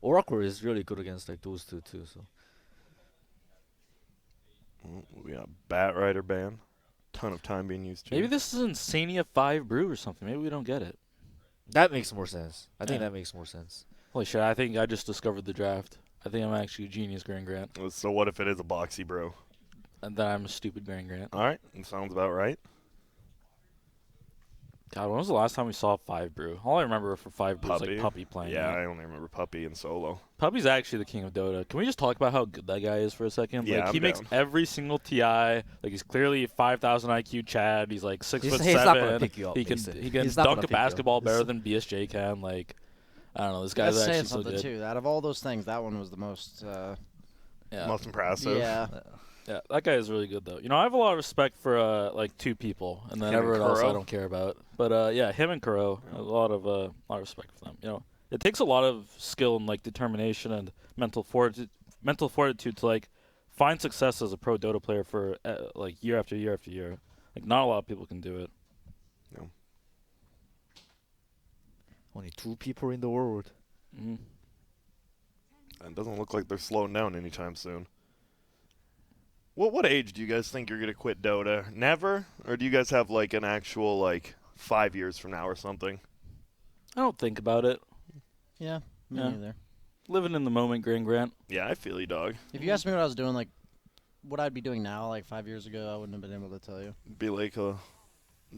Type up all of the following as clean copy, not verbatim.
Oracle is really good against like those two too. So We got Bat Rider ban. Ton of time being used to. Maybe this is Insania 5 brew or something. Maybe we don't get it. that makes more sense. I think Yeah. that makes more sense. Holy shit, I think I just discovered the draft. I think I'm actually a genius, Grant. So what if it is a boxy bro? And then I'm a stupid Grant. All right, sounds about right. God, when was the last time we saw 5 brew? All I remember for 5 brew is like Puppy playing. Yeah, it. I only remember Puppy and Solo. Puppy's actually the king of Dota. Can we just talk about how good that guy is for a second? Yeah, like he I'm makes down. every single TI. Like he's clearly a 5,000 IQ Chad. He's like 6'7". He's not gonna pick you up. He can Mason. he can He's not dunk gonna a pick you up. basketball better This- than BSJ can. Like I don't know. This That's guy's saying actually so something good. too. Out of all those things, that one was the most. Yeah. Most impressive. Yeah. Yeah, that guy is really good though. I have a lot of respect for like 2 people, and then Him and everyone else I Kuro? don't care about. But yeah, him and Kuro, a lot of respect for them. It takes a lot of skill and like determination and mental fortitude to like find success as a pro Dota player for like year after year after year. Like not a lot of people can do it. No. Only 2 people in the world. Mm-hmm. It doesn't look like they're slowing down anytime soon. What age do you guys think you're gonna quit Dota? Never, or do you guys have like an actual like 5 years from now or something? I don't think about it. Yeah. Me Yeah. neither. Living in the moment, Grant. Yeah, I feel you, dog. If you asked me what I was doing, like what I'd be doing now, like 5 years ago, I wouldn't have been able to tell you. Be like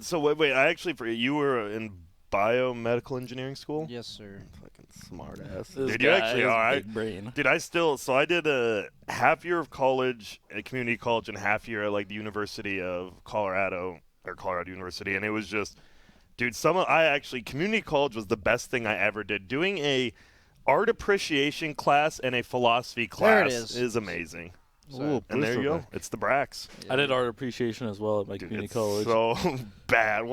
So wait. I actually forget. You were in biomedical engineering school. Yes, sir. Fucking smart ass. This Dude, you guy actually has all a right. big brain. Dude, I did a half year of college at community college and half year at like the University of Colorado or Colorado University, and it was just, dude, community college was the best thing I ever did. Doing a art appreciation class and a philosophy There it class is. amazing. Ooh, And there you go. Bristol. It's the Brax. I did art appreciation as well at my Dude, community it's college. so bad.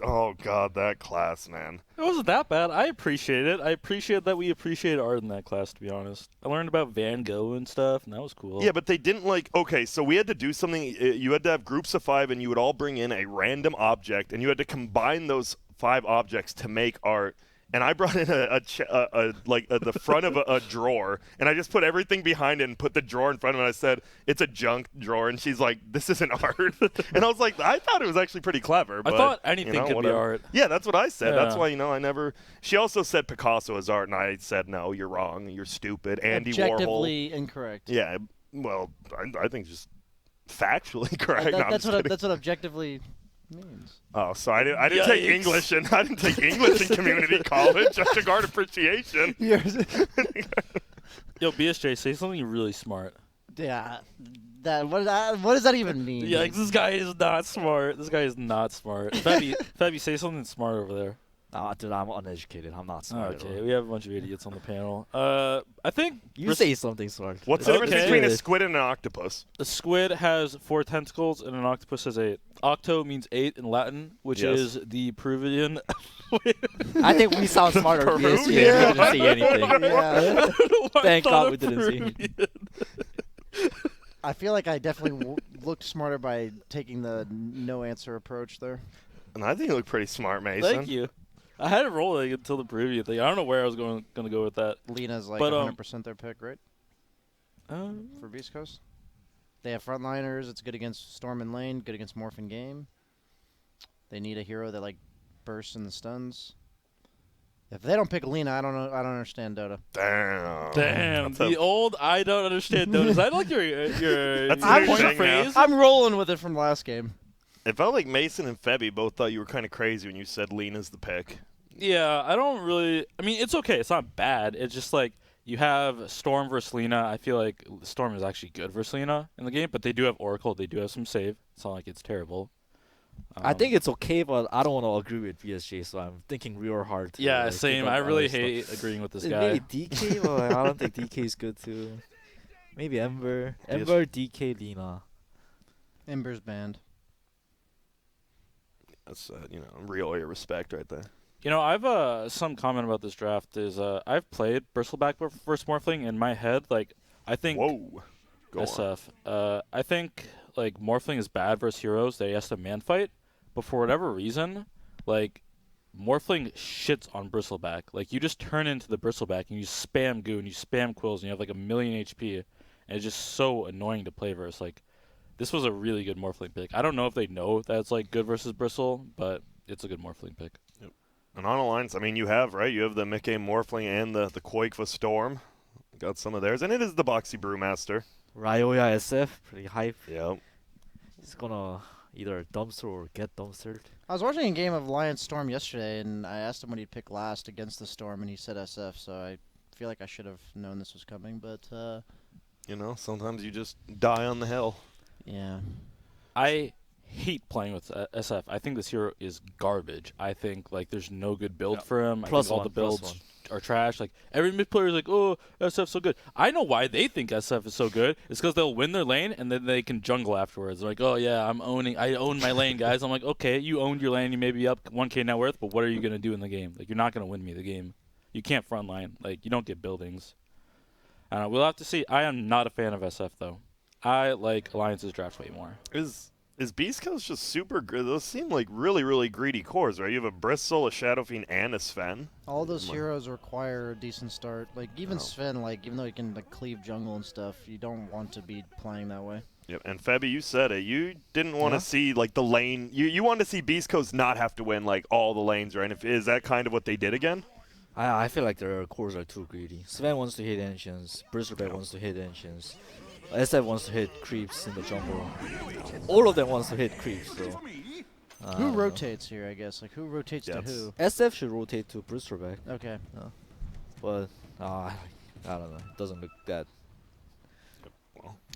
Oh god, that class, man. It wasn't that bad. I appreciate it. I appreciate that we appreciated art in that class, to be honest. I learned about Van Gogh and stuff, and that was cool. Yeah, but they didn't okay, so we had to do something. You had to have groups of 5, and you would all bring in a random object, and you had to combine those 5 objects to make art. And I brought in the front of a drawer, and I just put everything behind it and put the drawer in front of it. And I said, it's a junk drawer. And she's like, this isn't art. And I was like, I thought it was actually pretty clever. I But, thought anything could be whatever. art. Yeah, that's what I said. That's Yeah. why, I never. She also said Picasso is art, and I said, no, you're wrong. You're stupid. Andy Warhol. Objectively incorrect. Yeah, well, I think just factually correct. No, I'm That's just what kidding. that's what objectively means. Oh, so I didn't take Yikes. English, and I didn't take English in community college. I took art appreciation. Yo, BSJ, say something really smart. Yeah. What does that even mean? Yeah, like, this guy is not smart. This guy is not smart. Fabby, say something smart over there. Nah, dude, I'm uneducated. I'm not smart. at Okay, all. we have a bunch of idiots on the panel. I think You say something smart. What's the difference Okay. between a squid and an octopus? a squid has 4 tentacles and an octopus has 8. Octo means 8 in Latin, which Yes. is the Peruvian. I think we sound smarter than Peru? BSG. We didn't say anything. Yeah. Thank God we didn't say anything. I feel like I definitely looked smarter by taking the no answer approach there. And I think you look pretty smart, Mason. Thank you. I had it rolling until the Peruvian thing. I don't know where I was going to go with that. Lena's like But, 100% their pick, right? For Beast Coast. They have frontliners. It's good against Storm and Lane. Good against Morph and Game. They need a hero that like bursts and stuns. If they don't pick Lena, I don't know. I don't understand Dota. Damn, That's the old I don't understand Dota. Is that like your That's your a new point of thing now. phrase? I'm rolling with it from last game. It felt like Mason and Febby both thought you were kind of crazy when you said Lena's the pick. Yeah, I don't really. I mean, it's okay. It's not bad. It's just like you have Storm versus Lena. I feel like Storm is actually good versus Lena in the game, but they do have Oracle. They do have some save. It's not like it's terrible. I think it's okay, but I don't want to agree with BSJ, so I'm thinking real hard. To, Yeah, like, same. pick up I really other stuff. hate agreeing with this Maybe guy. DK, but I don't think DK is good too. Maybe Ember. Ember, DK, Lena. Ember's banned. That's real respect right there. I've some comment about this draft is I've played Bristleback versus Morphling in my head. Like, I think Whoa. Go on. SF. I think like Morphling is bad versus heroes. They has to man fight, but for whatever reason, like Morphling shits on Bristleback. Like, you just turn into the Bristleback and you spam goo and you spam quills and you have like 1,000,000 HP. And it's just so annoying to play versus. Like, this was a really good Morphling pick. I don't know if they know that it's like good versus Bristle, but it's a good Morphling pick. Yep. And on Alliance, I mean, you have, right? You have the Mickey Morphling and the Quake Storm. Got some of theirs. And it is the Boxy Brewmaster. Ryoya SF, pretty hype. Yep. He's gonna either dumpster or get dumpstered. I was watching a game of Alliance Storm yesterday, and I asked him what he'd pick last against the Storm, and he said SF, so I feel like I should have known this was coming, but, You know, sometimes you just die on the hill. yeah. I hate playing with SF. I think this hero is garbage. I think like there's no good build for him. I think all the builds are trash. Like every mid player is like, oh, SF's so good. I know why they think SF is so good. It's because they'll win their lane and then they can jungle afterwards. They're like, oh yeah, I own my lane, guys. I'm like, okay, you owned your lane. You may be up 1K net worth, but what are you gonna do in the game? Like you're not gonna win me the game. You can't frontline. Like you don't get buildings. We'll have to see. I am not a fan of SF though. I like Alliance's draft way more. Is Beast Coast just super good? Those seem like really, really greedy cores, right? You have a Bristle, a Shadow Fiend, and a Sven. All those heroes require a decent start. Like, even Sven, like, even though he can like, cleave jungle and stuff, you don't want to be playing that way. Yep, and Febby, you said it. You didn't want to see, like, the lane. You wanted to see Beast Coast not have to win, like, all the lanes, right? Is that kind of what they did again? I feel like their cores are too greedy. Sven wants to hit ancients. Bristleback wants to hit ancients. SF wants to hit creeps in the jungle. All of them wants to hit creeps, so. Who rotates here, I guess? Like, who rotates to who? SF should rotate to Bristleback. Okay. But, I don't know. It doesn't look that.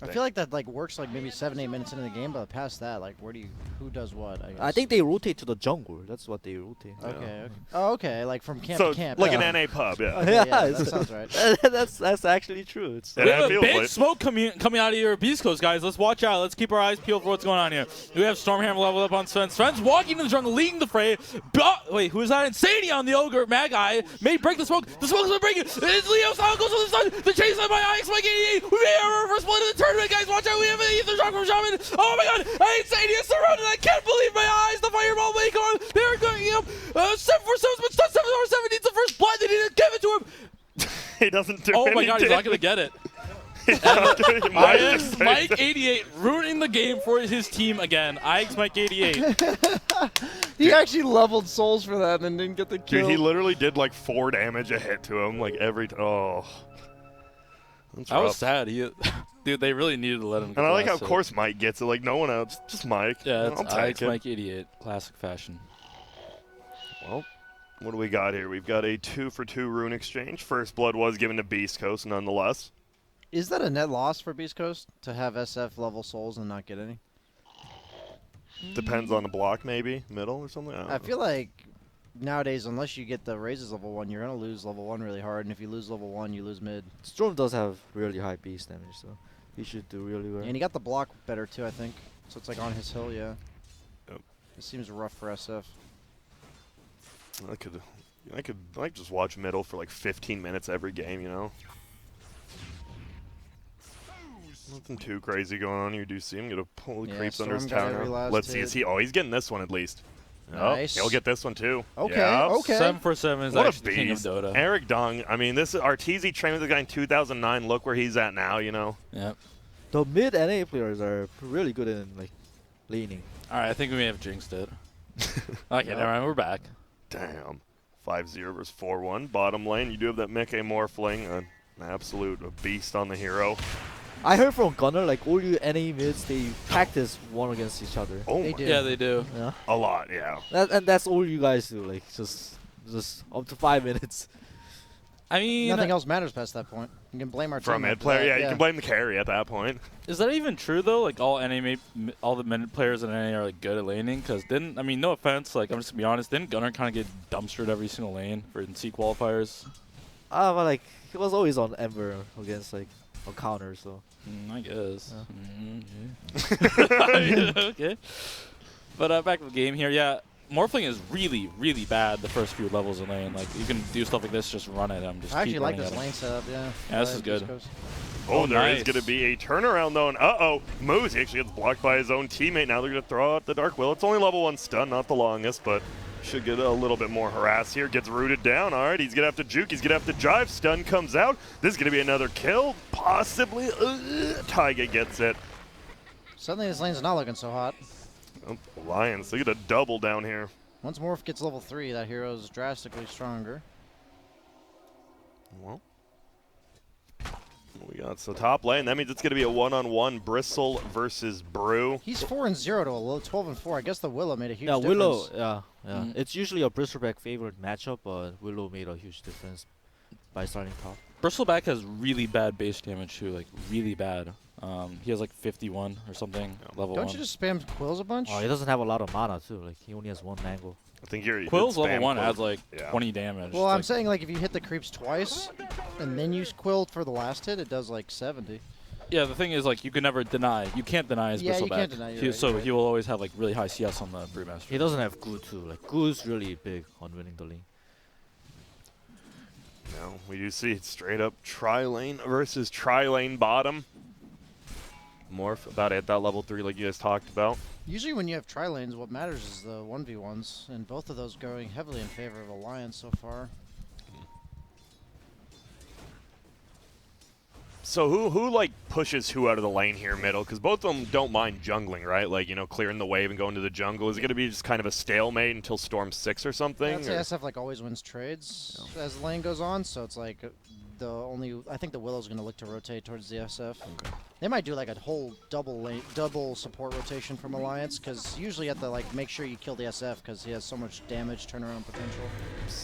I feel like that like works like maybe 7-8 minutes into the game, but past that, like who does what? I guess. I think they rotate to the jungle. That's what they rotate. Okay. Okay. Oh, okay. Like from camp so to camp. like an NA pub, yeah. Okay, yeah, that sounds right. that's actually true. It's We have a big smoke coming out of your Beast Coast, guys. Let's watch out. Let's keep our eyes peeled for what's going on here. We have Stormhammer leveled up on Sven. Sven's walking in the jungle, leading the fray. Wait, who is that? Insanity on the Ogre. Magi may break the smoke. The smoke's gonna break it. It's Leo's how it goes to the sun. The chase on by Ix, Mike 88. We may have our first blood in the tournament, guys. Watch out. We have an Ether Shock from Shaman. Oh my god. Insanity is surrounded. I can't believe my eyes. The fireball may go on. They're going, 747's been stunned. 747 needs the first blood. They didn't give it to him. He doesn't do Oh anything. my god, he's not going to get it. Mike 88 ruining the game for his team again. Ix Mike 88. He actually leveled souls for that and didn't get the kill. Dude, he literally did like 4 damage a hit to him, like every time. Oh. That was sad. Dude, they really needed to let him get And I like how, of hit. course, Mike gets it. Like, no one else. Just Mike. Yeah, I'll it's take Ix it. Mike 88. Classic fashion. Well, what do we got here? We've got a 2-for-2 rune exchange. First blood was given to Beast Coast, nonetheless. Is that a net loss for Beast Coast to have SF level souls and not get any? Depends on the block, maybe. Middle or something? I feel like nowadays, unless you get the raises level 1, you're going to lose level 1 really hard. And if you lose level 1, you lose mid. Storm does have really high beast damage, so he should do really well. And he got the block better too, I think. So it's like on his hill, yeah. Yep. It seems rough for SF. I could like just watch middle for like 15 minutes every game, you know? Nothing too crazy going on. You do see him get a pull Yeah, creeps under his Storm got tower. every last Let's see. hit. Is he? Oh, he's getting this one at least. Nice. Oh, he'll get this one too. Okay, Yeah. okay. 747 is What actually a the king of beast. Dota. Eric Dung. I mean, this is Arteezy trained with the guy in 2009. Look where he's at now, you know? Yep. The mid NA players are really good in like laning. All right, I think we may have jinxed it. Okay, never mind. We're back. Damn. 5-0 versus 4-1. Bottom lane, you do have that Mickey Morphling, an absolute beast on the hero. I heard from Gunner like all you NA mids they practice one against each other. Oh They my. do. Yeah, they do. Yeah. A lot, yeah. And that's all you guys do, like just up to 5 minutes. I mean, Nothing else matters past that point. You can blame our For a team mid after player, that, yeah, you can blame the carry at that point. is that even true though? Like all all the mid players in NA are like good at laning. Cause no offense, like I'm just gonna be honest, didn't Gunnar kind of get dumpstered every single lane for NC qualifiers? But like he was always on Ember against like a counter, so. I guess. Yeah. Okay. But back to the game here. Yeah, Morphling is really, really bad the first few levels in lane. Like you can do stuff like this, just run at him. Just I actually keep like running this at him. lane setup, yeah. Yeah, this I is like good. East Coast. Oh, there is nice. going to be a turnaround, though, and uh-oh. Moose actually gets blocked by his own teammate. Now they're going to throw out the Dark Will. It's only level 1 stun, not the longest, but should get a little bit more harass here. Gets rooted down. All right, he's going to have to juke. He's going to have to jive. Stun comes out. This is going to be another kill. Possibly. Taiga gets it. Suddenly his lane's not looking so hot. Oh, Lions, look at a double down here. Once Morph gets level 3, that hero's drastically stronger. Well, we got so top lane. That means it's going to be a one-on-one Bristle versus Brew. He's 4-0 to a low 12-4. I guess the Willow made a huge difference. Willow, yeah. It's usually a Bristleback favorite matchup, but Willow made a huge difference by starting top. Bristleback has really bad base damage too, like really bad. He has like 51 or something, level 1. Don't you just spam Quills a bunch? Oh, he doesn't have a lot of mana too. Like he only has one mango. I think you're Quill's level 1 adds like 20 damage. Well, I'm saying like if you hit the creeps twice and then use Quill for the last hit, it does like 70. Yeah, the thing is like you can never deny. You can't deny his Yeah, Bristleback. you can't deny. You're right, So you're right. he will always have like really high CS on the Brewmaster. He doesn't have Goo too. Like Goo is really big on winning the lane. No, we do see it straight up tri-lane versus tri-lane bottom. Morph about at that level 3 like you guys talked about. Usually when you have tri-lanes, what matters is the 1v1s, and both of those going heavily in favor of Alliance so far. So who like pushes who out of the lane here middle? Because both of them don't mind jungling, right? Like, you know, clearing the wave and going to the jungle. Is it going to be just kind of a stalemate until Storm 6 or something? I'd say SF like always wins trades as the lane goes on, so it's like I think the Willow's going to look to rotate towards the SF. Okay. They might do like a whole double support rotation from Alliance, because usually you have to like make sure you kill the SF because he has so much damage turnaround potential.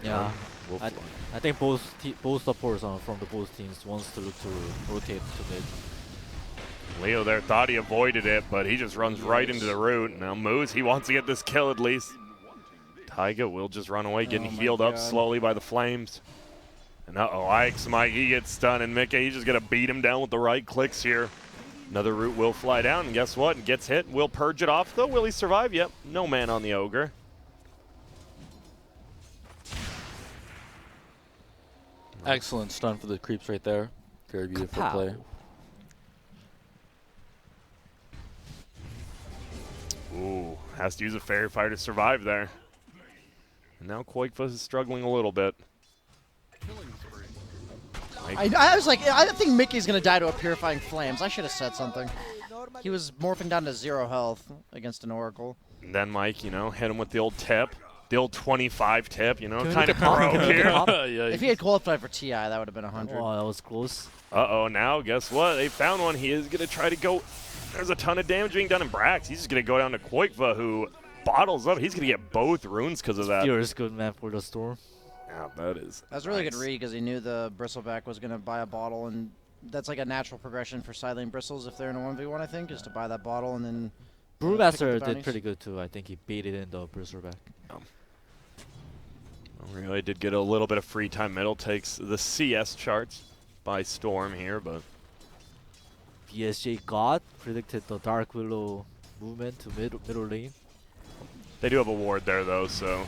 Yeah, I think both supporters from the both teams wants to look to rotate to mid. Leo there thought he avoided it, but he just runs right into the root. Now Moose, he wants to get this kill at least. Taiga will just run away, getting healed up slowly by the flames. And Ike's Mike, he gets stunned, and Mickey, he's just going to beat him down with the right clicks here. Another root will fly down, and guess what? Gets hit. Will purge it off, though. Will he survive? Yep. No man on the Ogre. Excellent stun for the creeps right there. Very beautiful play. Ooh, has to use a fairy fire to survive there. And now Quakefuzz is struggling a little bit. I was like, I think Mickey's going to die to a Purifying Flames. I should have said something. He was morphing down to 0 health against an Oracle. And then Mike, you know, hit him with the old tip. The old 25 tip, you know, kind of broke here. If he had qualified for TI, that would have been 100. Oh, that was close. Uh-oh, now guess what? They found one. He is going to try to go. There's a ton of damage being done in Brax. He's just going to go down to Quakeva, who bottles up. He's going to get both runes because of that. Fear is good, man, for the Storm. Yeah, that is. That was a really good read because he knew the Bristleback was going to buy a bottle, and that's like a natural progression for side lane Bristles if they're in a 1v1, I think, is to buy that bottle and then. Brewmaster did pretty good too. I think he baited in the Bristleback. Really did get a little bit of free time. Middle takes the CS charts by storm here, but BSJ God predicted the Dark Willow movement to middle lane. they do have a ward there though, so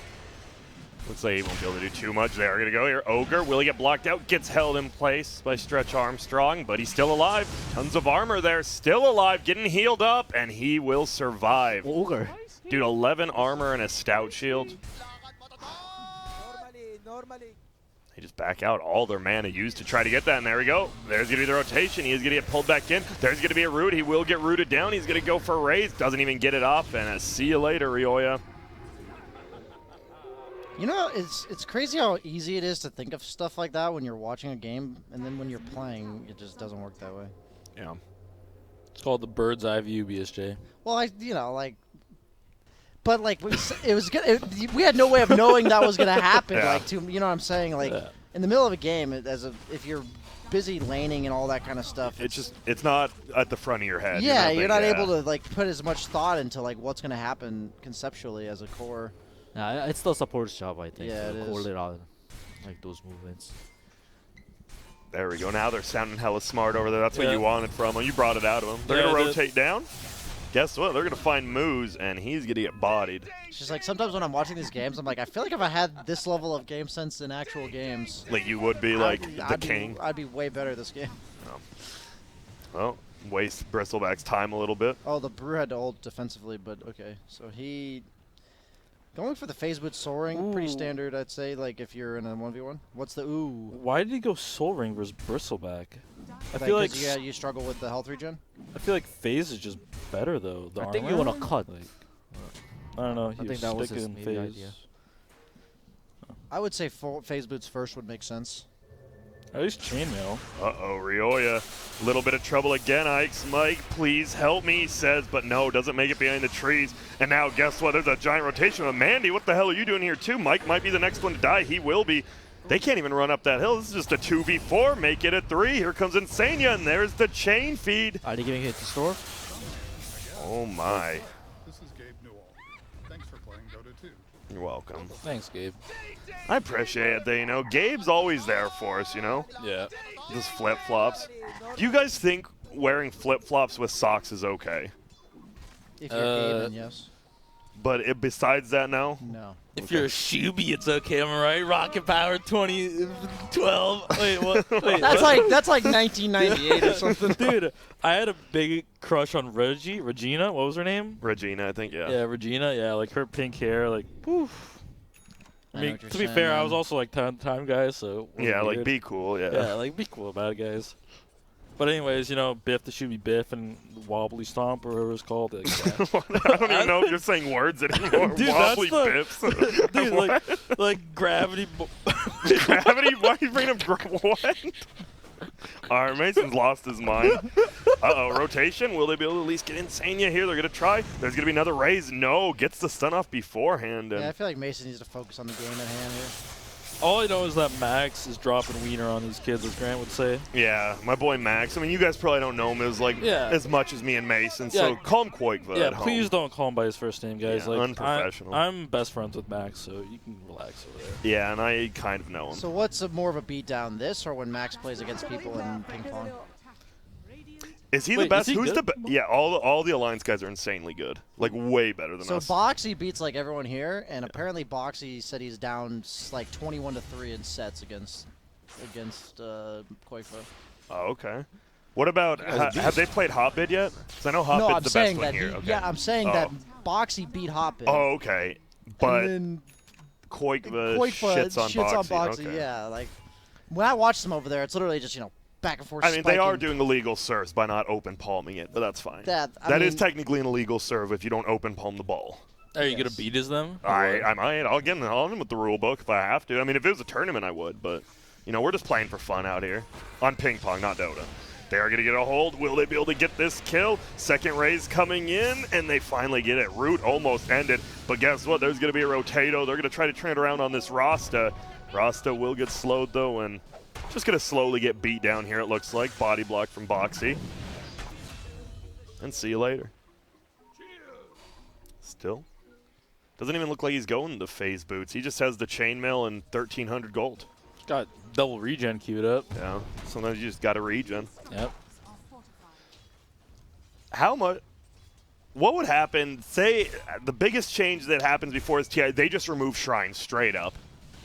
looks like he won't be able to do too much. They're gonna go here. Ogre, will he get blocked out? Gets held in place by Stretch Armstrong, but he's still alive. Tons of armor there, still alive, getting healed up, and he will survive. Ogre. Dude, 11 armor and a stout shield. They just back out all their mana used to try to get that, and there we go. There's going to be the rotation. He is going to get pulled back in. There's going to be a root. He will get rooted down. He's going to go for a raise. Doesn't even get it off, and see you later, Rioya. You know, it's crazy how easy it is to think of stuff like that when you're watching a game, and then when you're playing, it just doesn't work that way. Yeah. It's called the bird's eye view, BSJ. Well, but like it was good. We had no way of knowing that was gonna happen. Yeah. Like, you know what I'm saying? Like, in the middle of a game, if you're busy laning and all that kind of stuff, It's not at the front of your head. yeah, you're not able to like put as much thought into like what's gonna happen conceptually as a core. Nah, it's the support's job, I think. Yeah, to it is. correlate out like those movements. There we go. Now they're sounding hella smart over there. That's what you wanted from them. You brought it out of them. They're going to rotate down. Guess what? They're going to find Moose, and he's going to get bodied. It's just like sometimes when I'm watching these games, I'm like, I feel like if I had this level of game sense in actual games, Like you would be like the I'd king. I'd be way better this game. Well, waste Bristleback's time a little bit. Oh, the Brew had to ult defensively, but okay. So he Going for the phase boot soaring, pretty standard, I'd say. Like if you're in a 1v1. What's the ooh? Why did he go Soul Ring versus Bristleback? I Like, feel like 'cause you struggle with the health regen. I feel like Phase is just better though. The I think you armor? want to cut. Like, I don't know. He think was that was his sticking maybe Phase. idea. I would say phase boots first would make sense. At least chainmail. Uh-oh, Rioya. Little bit of trouble again, Ike's. Mike, please help me, he says, but no, doesn't make it behind the trees. And now, guess what? There's a giant rotation of Mandy. What the hell are you doing here, too? Mike might be the next one to die. He will be. They can't even run up that hill. This is just a 2v4. Make it a 3. Here comes Insania, and there's the chain feed. Are they giving it to store? Oh, my. This is Gabe Newell. Thanks for playing Dota 2. You're welcome. Thanks, Gabe. I appreciate it, you know. Gabe's always there for us, you know? Yeah. Those flip-flops. Do you guys think wearing flip-flops with socks is okay? If you're Gaben, yes. But besides that now? No. If you're a Shuby, it's okay. Am I right? Rocket Power 2012. Wait, what? Wait, That's what? like 1998 or something. Dude, I had a big crush on Regina. What was her name? Regina, I think, yeah. Yeah, Regina. Yeah, like her pink hair. Like, poof. I know mean, what you're to be saying, fair, I man. was also like time guy, so. it wasn't Yeah, like weird. be cool, yeah. Yeah, like be cool about it, guys. But anyways, you know, Biff the Shuby Biff and Wobbly Stomp or whatever it's called. Like, yeah. I don't even know if you're saying words anymore. Dude, Wobbly that's bips. Dude, like gravity. Gravity? Why are you bringing up what? Alright, Mason's lost his mind. Uh-oh, rotation. Will they be able to at least get Insania here? They're going to try. There's going to be another raise. No, gets the stun off beforehand. And Yeah, I feel like Mason needs to focus on the game at hand here. All I know is that Max is dropping wiener on these kids, as Grant would say. yeah, my boy Max. I mean, you guys probably don't know him as like Yeah. as much as me and Mason, so Yeah. call him Quakeva Yeah, at home. please don't call him by his first name, guys. Yeah, like unprofessional. I'm best friends with Max, so you can relax over there. Yeah, and I kind of know him. So what's more of a beatdown, this or when Max plays against people in ping pong? Is he Wait, the best? is he Who's good? the Yeah, all the Alliance guys are insanely good. Like way better than So us. Boxy beats like everyone here, and apparently Boxy said he's down like 21-3 in sets against Koifa. Oh, okay. What about have they played Hotbid yet? 'Cause I know No, Hotbid's I'm the saying best one that here. he, Okay. yeah, I'm saying Oh. that Boxy beat Hotbid. Oh, okay. But and then Koiva Koifa shits on Boxy. Okay. Yeah, like when I watch them over there, it's literally just back and forth. I mean, they are spiking. doing illegal serves by not open palming it, but that's fine. That. That is technically an illegal serve if you don't open palm the ball. Are you gonna Yes. beat his them? I might. I'll get on him with the rule book if I have to. I mean, if it was a tournament, I would. But we're just playing for fun out here on ping pong, not Dota. They are going to get a hold. Will they be able to get this kill? Second raise coming in, and they finally get it. Root almost ended, but guess what? There's going to be a rotato. They're going to try to turn it around on this Rasta. Rasta will get slowed, though, and just going to slowly get beat down here, it looks like. Body block from Boxy. And see you later. Still. Doesn't even look like he's going to phase boots. He just has the chainmail and 1,300 gold. Got double regen queued up. Yeah, sometimes you just got to regen. Yep. How much? What would happen? Say the biggest change that happens before is TI. They just remove shrines straight up.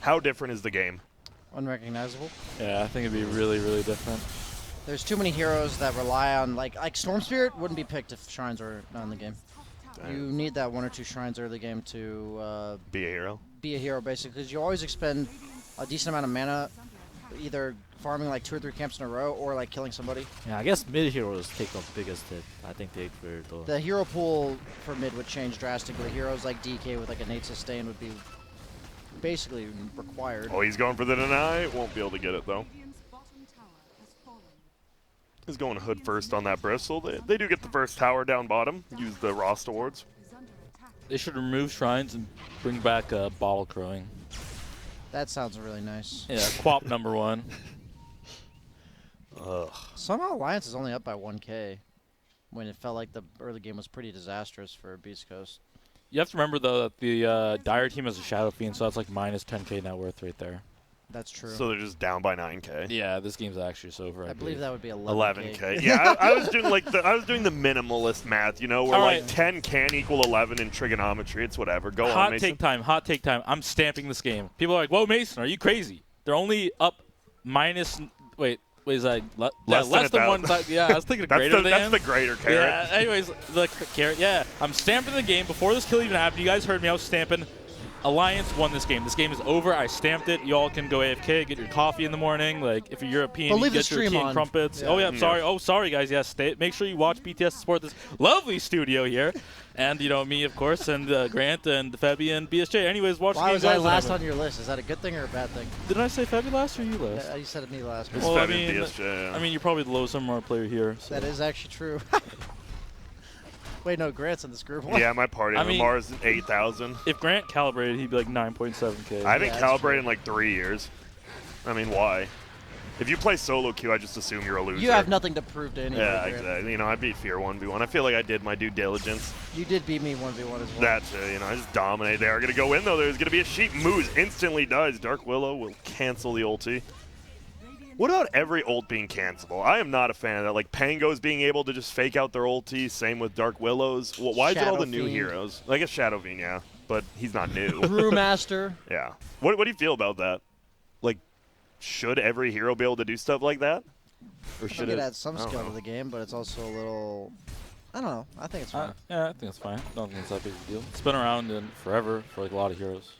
How different is the game? unrecognizable. Yeah, I think it'd be really, really different. There's too many heroes that rely on like Storm Spirit wouldn't be picked if shrines are not in the game. Dang. You need that 1 or 2 shrines early game to Be a hero. be a hero, basically, because you always expend a decent amount of mana, either farming like 2 or 3 camps in a row or like killing somebody. Yeah, I guess mid heroes take the biggest hit. I think they were the. The hero pool for mid would change drastically. Heroes like DK with like an 8 sustain would be basically required. Oh, he's going for the deny. Won't be able to get it though. He's going hood first on that bristle. They do get the first tower down bottom. Use the Rost awards. They should remove shrines and bring back bottle crowing. That sounds really nice. Yeah, Quap #1. Ugh. Somehow Alliance is only up by 1k when it felt like the early game was pretty disastrous for Beast Coast. You have to remember though that the Dire team has a Shadow Fiend, so that's like minus 10k net worth right there. That's true. So they're just down by 9k. Yeah, this game's actually just over. I believe that would be 11k. Yeah, I was doing like I was doing the minimalist math, where All like right. 10 can equal 11 in trigonometry. It's whatever. Go on, Hot Mason. take time. Hot take time. I'm stamping this game. People are like, "Whoa, Mason, are you crazy?" They're only up minus. Wait, is that Less than than 1,000. 1? Yeah, I was thinking That's greater that's than. the greater carrot. Yeah. Anyways, the carrot. Yeah, I'm stamping the game before this kill even happened. You guys heard me. I was stamping. Alliance won this game. This game is over. I stamped it. Y'all can go AFK, get your coffee in the morning. Like, if you're European, But you leave the get your stream tea and on. crumpets. Yeah. Oh, yeah, I'm Yeah. sorry. Oh, sorry, guys. Yes, make sure you watch BTS to support this lovely studio here. And, you know, me, of course, and Grant and Febby and BSJ. Anyways, watch Why the was games. I last whatever. on your list? Is that a good thing or a bad thing? Did I say Febby last or you last? You said it me last. It's Well, I Feb and mean, BSJ, yeah. I mean, you're probably the lowest MMR player here. So. That is actually true. Wait, no, Grant's in this group. Yeah, my party I on mean- Mars is 8,000. If Grant calibrated, he'd be like 9.7K. I haven't Yeah, that's calibrated true. in like 3 years. I mean, why? If you play solo queue, I just assume you're a loser. You have nothing to prove to anyone. Yeah, Grant. exactly. You know, I beat Fear 1v1. I feel like I did my due diligence. You did beat me 1v1 as well. That's you know, I just dominate. They are going to go in, though. There's going to be a sheep. Moose instantly dies. Dark Willow will cancel the ulti. What about every ult being cancelable? I am not a fan of that. Like, Pango's being able to just fake out their ulti. Same with Dark Willows. Well, why is it all the Shadow new Fiend. heroes? I guess Shadow Fiend, yeah. But he's not new. Brewmaster. Yeah. What do you feel about that? Like, should every hero be able to do stuff like that? Or I should think it it adds some I don't skill know. to the game, but it's also a little. I don't know. I think it's fine. Yeah, I think it's fine. I don't think it's that big of a deal. It's been around in forever for like a lot of heroes.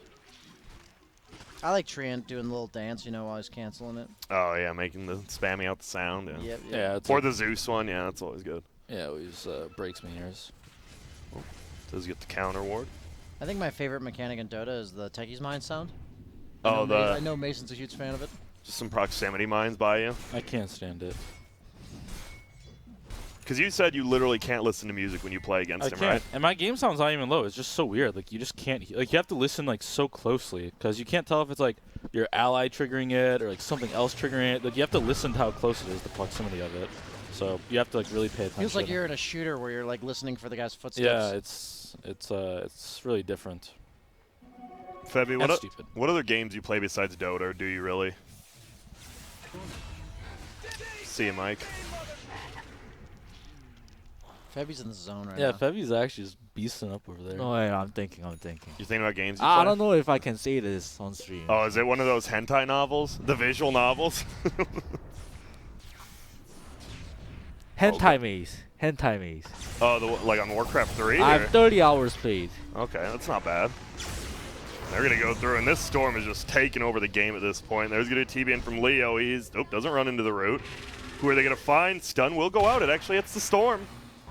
I like Treant doing a little dance, you know, while he's canceling it. Oh, yeah, making the spamming out the sound. Yeah. Yep. Yeah, it's Or like- the Zeus one, yeah, that's always good. yeah, it always breaks my ears. Does get the counter ward. I think my favorite mechanic in Dota is the Techie's Mind sound. Oh, I know Mason's a huge fan of it. just some proximity mines by you. I can't stand it. Because you said you literally can't listen to music when you play against I him, can't. right? And my game sound's not even low. It's just so weird. Like you just can't. Like you have to listen like so closely because you can't tell if it's like your ally triggering it or like something else triggering it. Like you have to listen to how close it is, the proximity of it. So you have to like really pay attention. Feels like you're in a shooter where you're like listening for the guy's footsteps. Yeah, it's really different. Febby, That's stupid. what other games you play besides Dota, or do you really? See you, Mike. Febby's in the zone right Yeah, now. Febby's actually just beasting up over there. Oh, yeah, I'm thinking. You thinking about games you I play? don't know if I can say this on stream. Oh, is it one of those hentai novels? The visual novels? Hentai maze. Hentai maze. Oh, like on Warcraft 3? I have 30 hours played. Okay, that's not bad. They're going to go through, and this Storm is just taking over the game at this point. There's going to be a TB in from Leo. He's doesn't run into the root. Who are they going to find? Stun will go out. It actually hits the Storm.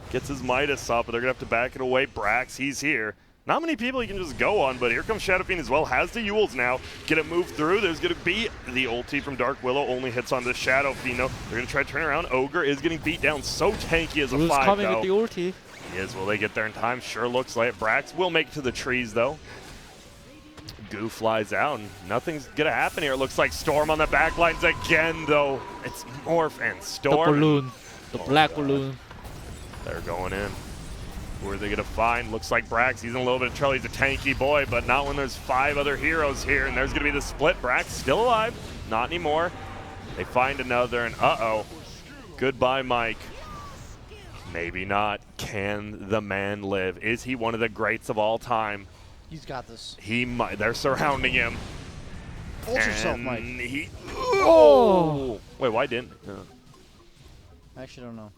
Gets his Midas up, but they're going to have to back it away. Brax, he's here. Not many people you can just go on, but here comes Shadow Fiend as well. Has the Yules now. Get it moved through. There's going to be the ulti from Dark Willow. Only hits on the Shadow Fiend, though. They're going to try to turn around. Ogre is getting beat down. So tanky as a Who's 5, coming though. with the ulti? He is. Will they get there in time? Sure looks like it. Brax will make it to the trees, though. Goo flies out, and nothing's going to happen here. It looks like Storm on the back lines again, though. It's Morph and The Storm. balloon. The Oh, black God. balloon. They're going in. Who are they going to find? Looks like Brax. He's in a little bit of trouble. He's a tanky boy, but not when there's 5 other heroes here. And there's going to be the split. Brax still alive. Not anymore. They find another, and uh-oh. Goodbye, Mike. Maybe not. Can the man live? Is he one of the greats of all time? He's got this. He might. They're surrounding him. Ult yourself, And Mike. He, Oh! Wait, why didn't? I actually don't know.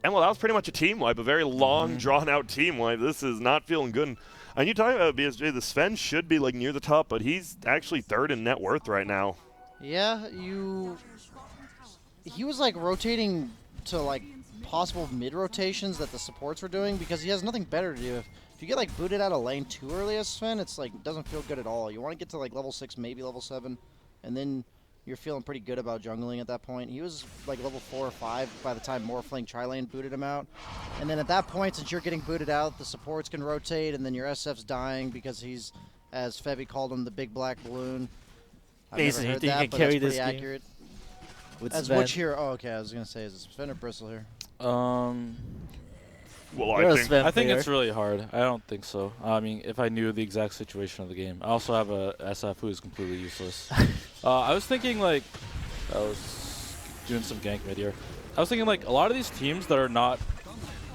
And well, that was pretty much a team wipe, a very long, drawn-out team wipe. This is not feeling good. And you talking about BSJ, the Sven should be like near the top, but he's actually 3rd in net worth right now. Yeah, he was like rotating to like possible mid rotations that the supports were doing because he has nothing better to do. If you get like booted out of lane too early as Sven, it's like doesn't feel good at all. You want to get to like level 6, maybe level 7, and then you're feeling pretty good about jungling at that point. He was like level 4 or 5 by the time Morphling Tri-Lane booted him out. And then at that point, since you're getting booted out, the supports can rotate, and then your SF's dying because he's, as Fevy called him, the big black balloon. I've Mason, never you heard think you that, can but carry that's this pretty game? accurate. With As Sven. which hero? Oh, okay. I was gonna say, is it Sven or Bristle here? Well, You're I a think Sven I think player. it's really hard. I don't think so. I mean, if I knew the exact situation of the game. I also have a SF who is completely useless. I was thinking like, I was doing some gank mid here. I was thinking like a lot of these teams that are not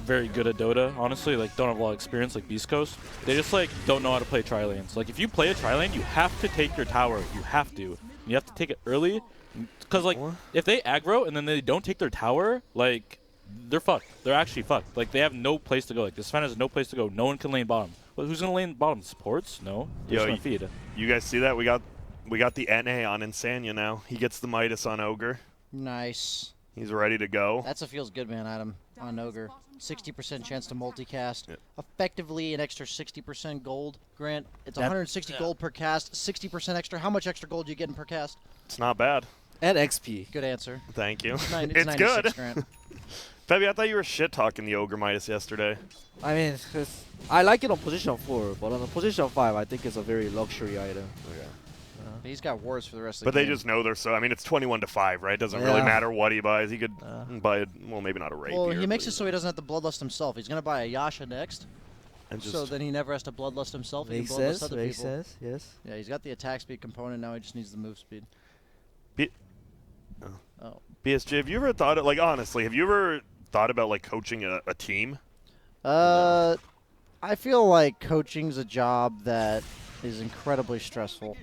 very good at Dota, honestly, like don't have a lot of experience, like Beast Coast, they just like don't know how to play tri-lanes. Like if you play a tri-lane, you have to take your tower. You have to. You have to take it early, because like if they aggro and then they don't take their tower, like they're fucked. They're actually fucked. Like, they have no place to go. Like, this Sven has no place to go. No one can lane bottom. Well, who's gonna lane bottom? Supports? No. They're just gonna feed. You guys see that? We got the NA on Insania now. He gets the Midas on Ogre. Nice. He's ready to go. That's a feels good man item on Ogre. 60% chance to multicast. Yep. Effectively an extra 60% gold. Grant, it's 160 gold per cast, 60% extra. How much extra gold are you getting per cast? It's not bad. And XP. Good answer. Thank you. It's It's 96, good. Grant. Febby, I thought you were shit talking the Ogre Midas yesterday. I mean, I like it on position 4, but on the position 5, I think it's a very luxury item. But he's got wards for the rest of the But game. they just know they're so. I mean, it's 21-5, right? Doesn't really Yeah. matter what he buys. He could buy, well, maybe not a rapier. Well, he makes but- it so he doesn't have to bloodlust himself. He's going to buy a Yasha next, and just, so then he never has to bloodlust himself. He Makes can bloodlust sense, other makes people. sense, yes. Yeah, he's got the attack speed component now. He just needs the move speed. Oh. BSJ, have you ever thought of, like, honestly, have you ever thought about, like, coaching a team? I feel like coaching's a job that is incredibly stressful.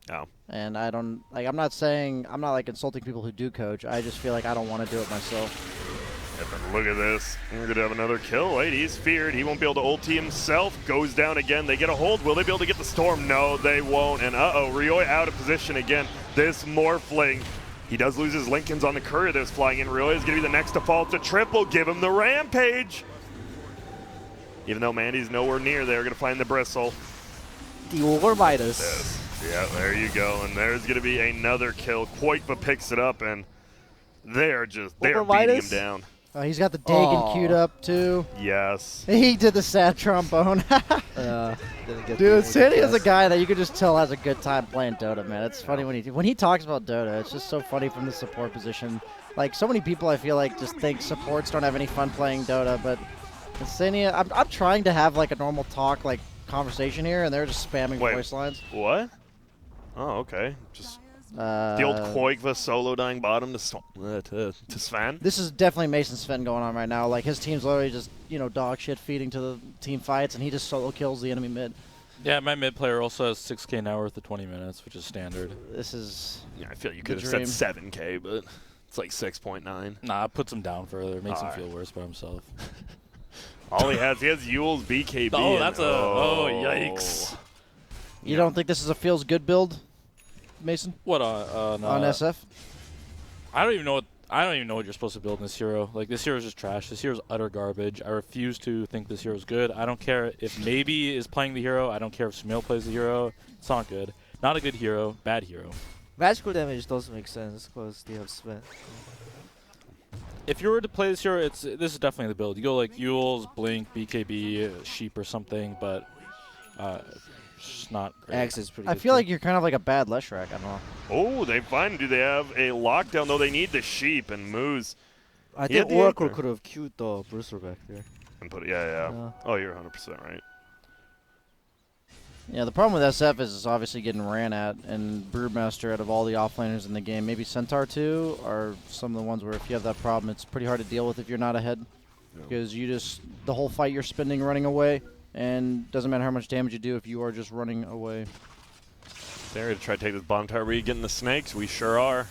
No. And I don't, like, I'm not like insulting people who do coach. I just feel like I don't want to do it myself. Yeah, but look at this. We're going to have another kill. Wait, he's feared. He won't be able to ulti himself. Goes down again. They get a hold. Will they be able to get the storm? No, they won't. And Ryoi out of position again. This Morphling. He does lose his Lincolns on the courier that was flying in. Ryoi is going to be the next to fall to triple. Give him the rampage. Even though Mandy's nowhere near, they're going to find the bristle. The Ogre Midas. Yes. Yeah, there you go. And there's going to be another kill. Quoipa picks it up, and they're beating him Midas? down. He's got the Dagon Aw. queued up, too. Yes. He did the sad trombone. Didn't get Dude, the Sandy is a multicast. guy that you could just tell has a good time playing Dota, man. It's funny when he talks about Dota. It's just so funny from the support position. Like, so many people I feel like just think supports don't have any fun playing Dota, but Sandy, I'm trying to have like a normal talk, like conversation here, and they're just spamming Wait. voice lines. What? Oh, okay. Just the old Quoipa solo dying bottom to Sven. This is definitely Mason Sven going on right now. Like, his team's literally just, dog shit feeding to the team fights, and he just solo kills the enemy mid. Yeah, my mid player also has 6K now worth of 20 minutes, which is standard. This is Yeah, I feel you The could have dream. said 7K, but it's like 6.9. Nah, it puts him down further. Makes him Alright. feel worse by himself. All he has Yule's BKB. Oh, and- that's yikes. You don't think this is a feels good build, Mason? What on On SF? I don't even know what you're supposed to build in this hero. Like, this hero's just trash. This hero's utter garbage. I refuse to think this hero's good. I don't care if Maybe is playing the hero. I don't care if Smil plays the hero. It's not good. Not a good hero. Bad hero. Magical damage doesn't make sense because they have Sven. If you were to play this hero, this is definitely the build. You go like Yule's, Blink, BKB, Sheep or something, but it's just not great. Axe is pretty I good feel too. like you're kind of like a bad Leshrac. I don't know. Oh, they find. Do they have a lockdown? Though they need the sheep and Moose. I He had think the Oracle anchor. could have queued the Brewster back there. And put yeah. Yeah. Oh, you're 100% right. Yeah, the problem with SF is it's obviously getting ran at, and Broodmaster, out of all the offlaners in the game, maybe Centaur 2 are some of the ones where if you have that problem, it's pretty hard to deal with if you're not ahead. Yeah. Because the whole fight you're spending running away, and doesn't matter how much damage you do if you are just running away. They're ready to try to take this bottom tower. We getting the snakes? We sure are.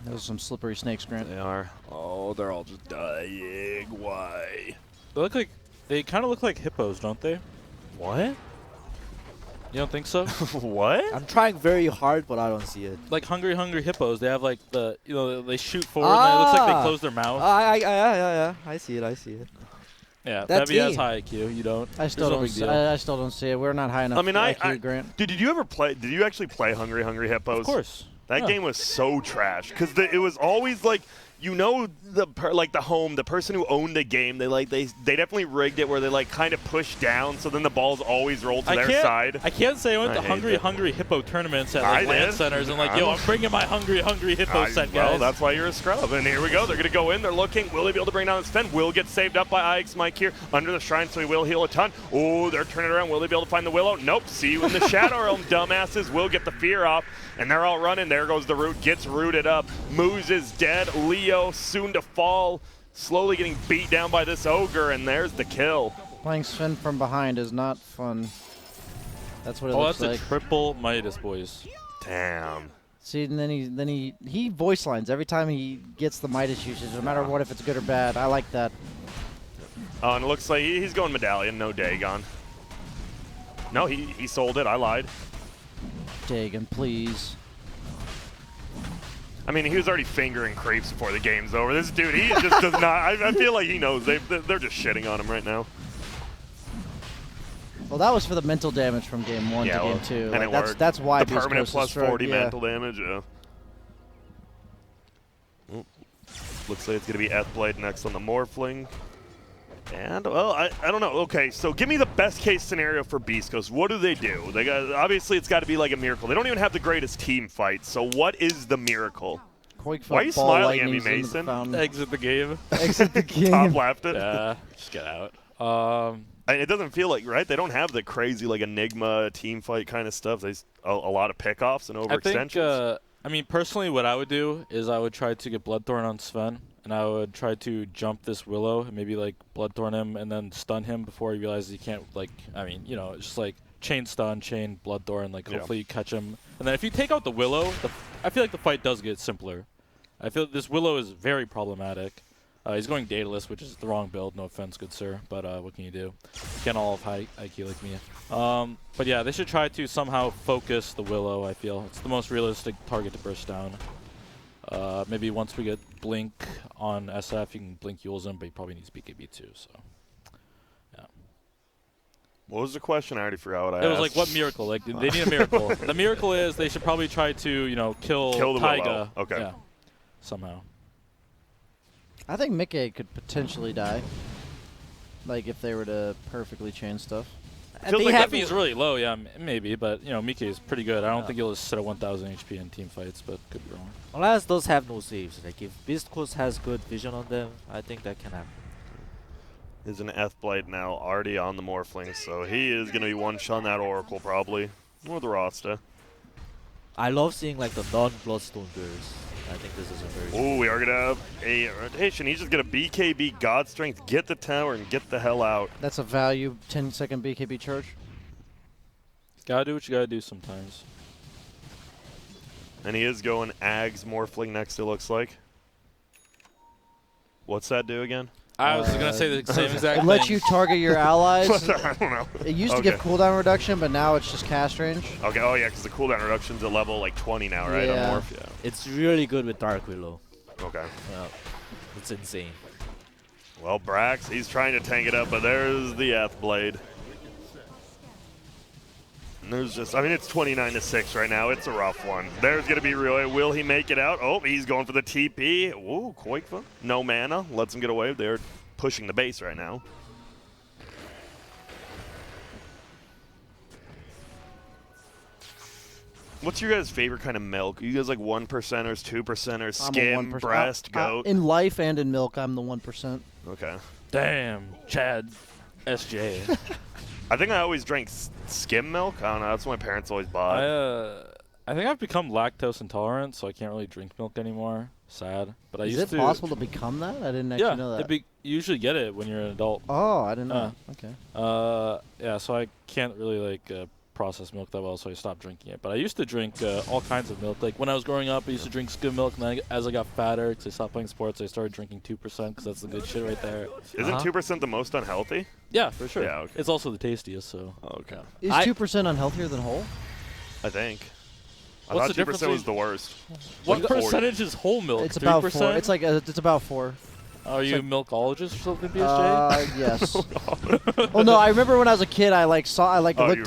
Those are some slippery snakes, Grant. They are. Oh, they're all just dying. Why? They kind of look like hippos, don't they? What? You don't think so? What? I'm trying very hard, but I don't see it. Like hungry hippos. They have like they shoot forward and it looks like they close their mouth. Yeah. I see it. I see it. Yeah, That Bevy has team. high IQ. You don't. I still There's no don't. big deal. I still don't see it. We're not high enough. I mean, IQ, Grant. Dude, did you ever play? Did you actually play Hungry Hippos? Of course. That Yeah. game was so trash because it was always like, the home, the person who owned the game, they definitely rigged it where they like kind of push down, so then the balls always roll to their side. I can't say I went I to hate hungry it. hippo tournaments at I like LAN did. centers and like, I'm- yo, I'm bringing my hungry hippo set, guys. Well, that's why you're a scrub. And here we go. They're going to go in. They're looking. Will they be able to bring down this Sven? Will get saved up by IX Mike here under the shrine, so he will heal a ton. Oh, they're turning around. Will they be able to find the Willow? Nope. See you in the Shadow Realm, dumbasses. Will get the fear off. And they're all running. There goes the root. Gets rooted up. Moose is dead. Leo soon to fall. Slowly getting beat down by this ogre. And there's the kill. Playing Sven from behind is not fun. That's what it Oh, looks that's like. a triple Midas, boys. Damn. See, and then he voice lines every time he gets the Midas usage, no matter what, if it's good or bad. I like that. Oh, and it looks like he's going Medallion, no Dagon. No, he sold it. I lied. Dagon, please. I mean, he was already fingering creeps before the game's over. This dude, he just does not. I feel like he knows. They're just shitting on him right now. Well, that was for the mental damage from game 1 to game 2. And Like, it that's worked. that's why the Beast permanent Coast plus is strong, 40 yeah. mental damage. Yeah. Looks like it's gonna be Blade next on the Morphling. And well, I don't know. Okay, so give me the best case scenario for Beast Coast. What do? They got obviously it's got to be like a miracle. They don't even have the greatest team fight. So what is the miracle? Why are you smiling at me, Mason? Exit the game. Exit the game. Top left it. Yeah, just get out. It doesn't feel like, right? They don't have the crazy like Enigma team fight kind of stuff. They a lot of pickoffs and overextensions. I mean, personally, what I would do is I would try to get Bloodthorn on Sven, and I would try to jump this Willow and maybe like Bloodthorn him and then stun him before he realizes he can't. Like, I mean, you know, just like chain stun, chain Bloodthorn. Like, hopefully you catch him. And then if you take out the Willow, I feel like the fight does get simpler. I feel this Willow is very problematic. He's going Daedalus, which is the wrong build. No offense, good sir, but what can you do? You can't all have high IQ like me. But yeah, they should try to somehow focus the Willow, I feel. It's the most realistic target to burst down. Maybe once we get Blink on SF, you can Blink Yules him, but he probably needs BKB too, so yeah. What was the question? I already forgot what I asked. It was like, what miracle? Like, they need a miracle. The miracle is they should probably try to, you know, kill the Taiga. Willow. Okay. Yeah, somehow. I think Mickey could potentially die. Like, if they were to perfectly chain stuff. If he's really low, yeah, maybe, but, you know, Mike is pretty good. I don't think he'll just sit at 1,000 HP in team fights, but could be wrong. Unless those have no saves. Like, if Beast Coast has good vision on them, I think that can happen. Is an Blade now already on the Morphling, so he is going to be one-shot that Oracle probably. Or the Rasta. I love seeing, like, the non-Bloodstone builds. I think this is a very... Oh, we are going to have a rotation. He's just going to BKB God Strength, get the tower, and get the hell out. That's a value 10-second BKB charge. Gotta do what you gotta do sometimes. And he is going Ags Morphling next, it looks like. What's that do again? I was gonna say the same exact thing. It lets you target your allies. I don't know. It used to give cooldown reduction, but now it's just cast range. Okay, oh yeah, because the cooldown reduction's at level like 20 now, right? On Morph? Yeah. It's really good with Dark Willow. Okay. Yeah. It's insane. Well, Brax, he's trying to tank it up, but there's the Blade. And there's just, I mean, it's 29-6 right now. It's a rough one. There's going to be Rui. Will he make it out? Oh, he's going for the TP. Ooh, Koikva. No mana. Lets him get away. They're pushing the base right now. What's your guys' favorite kind of milk? Are you guys like 1%ers, 2%ers, skim, breast, goat? In life and in milk, I'm the 1%. Okay. Damn, Chad, SJ. I think I always drank skim milk. I don't know. That's what my parents always bought. I think I've become lactose intolerant, so I can't really drink milk anymore. Sad, but I used to. Is it possible to become that? I didn't actually know that. You usually get it when you're an adult. Oh, I didn't know. Okay. Yeah, so I can't really like process milk that well, so I stopped drinking it. But I used to drink all kinds of milk. Like when I was growing up, I used to drink skim milk, and then as I got fatter, because I stopped playing sports, I started drinking 2% because that's the good shit right there. Isn't 2% the most unhealthy? Yeah, for sure. Yeah, okay. It's also the tastiest, so. Okay. Is 2% unhealthier than whole? I think. I What's thought the 2% difference was the worst. What Like percentage is whole milk? It's 3%? about 4. It's like it's about 4. Are you a milkologist or something, BSJ? Yes. Well, no, I remember when I was a kid, I looked